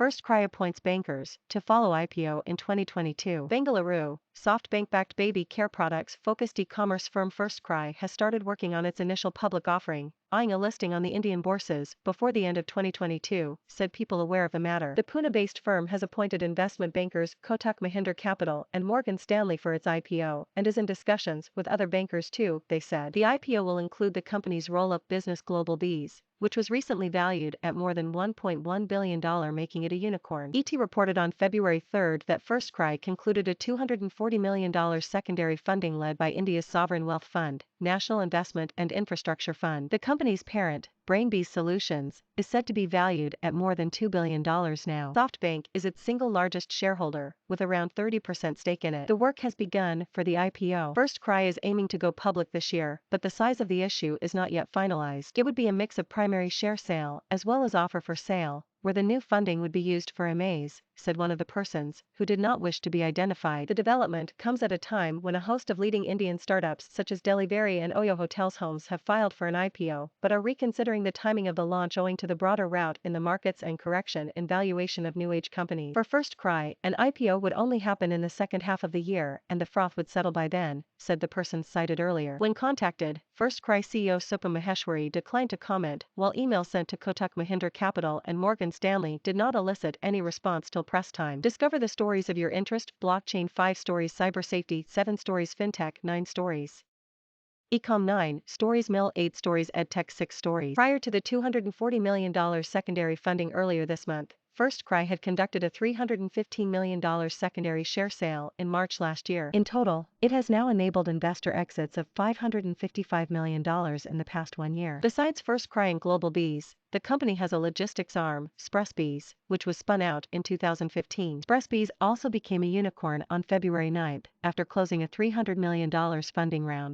FirstCry appoints bankers to follow IPO in 2022. Bengaluru, SoftBank-backed baby care products-focused e-commerce firm FirstCry has started working on its initial public offering, eyeing a listing on the Indian bourses before the end of 2022, said people aware of the matter. The Pune-based firm has appointed investment bankers Kotak, Mahindra Capital and Morgan Stanley for its IPO and is in discussions with other bankers too, they said. The IPO will include the company's roll-up business Globalbees, which was recently valued at more than $1.1 billion, making it a unicorn. ET reported on February 3 that FirstCry concluded a $240 million secondary funding led by India's sovereign wealth fund, National Investment and Infrastructure Fund. The company's parent, Brainbees Solutions, is said to be valued at more than $2 billion now. SoftBank is its single largest shareholder, with around 30% stake in it. The work has begun for the IPO. FirstCry is aiming to go public this year, but the size of the issue is not yet finalized. It would be a mix of primary share sale as well as offer for sale, where the new funding would be used for MAs, said one of the persons, who did not wish to be identified. The development comes at a time when a host of leading Indian startups such as Delhivery and Oyo Hotels Homes have filed for an IPO, but are reconsidering the timing of the launch owing to the broader rout in the markets and correction in valuation of new age companies. For FirstCry, an IPO would only happen in the second half of the year and the froth would settle by then, said the persons cited earlier. When contacted, FirstCry CEO Supa Maheshwari declined to comment, while emails sent to Kotak, Mahindra Capital and Morgan Stanley did not elicit any response till press time. Discover the stories of your interest: blockchain 5 stories, cyber safety 7 stories, fintech 9 stories, ecom 9 stories, mill 8 stories, edtech 6 stories. Prior to the $240 million secondary funding earlier this month, FirstCry had conducted a $315 million secondary share sale in March last year. In total, it has now enabled investor exits of $555 million in the past 1 year. Besides FirstCry and Globalbees, the company has a logistics arm, Xpressbees, which was spun out in 2015. Xpressbees also became a unicorn on February 9 after closing a $300 million funding round.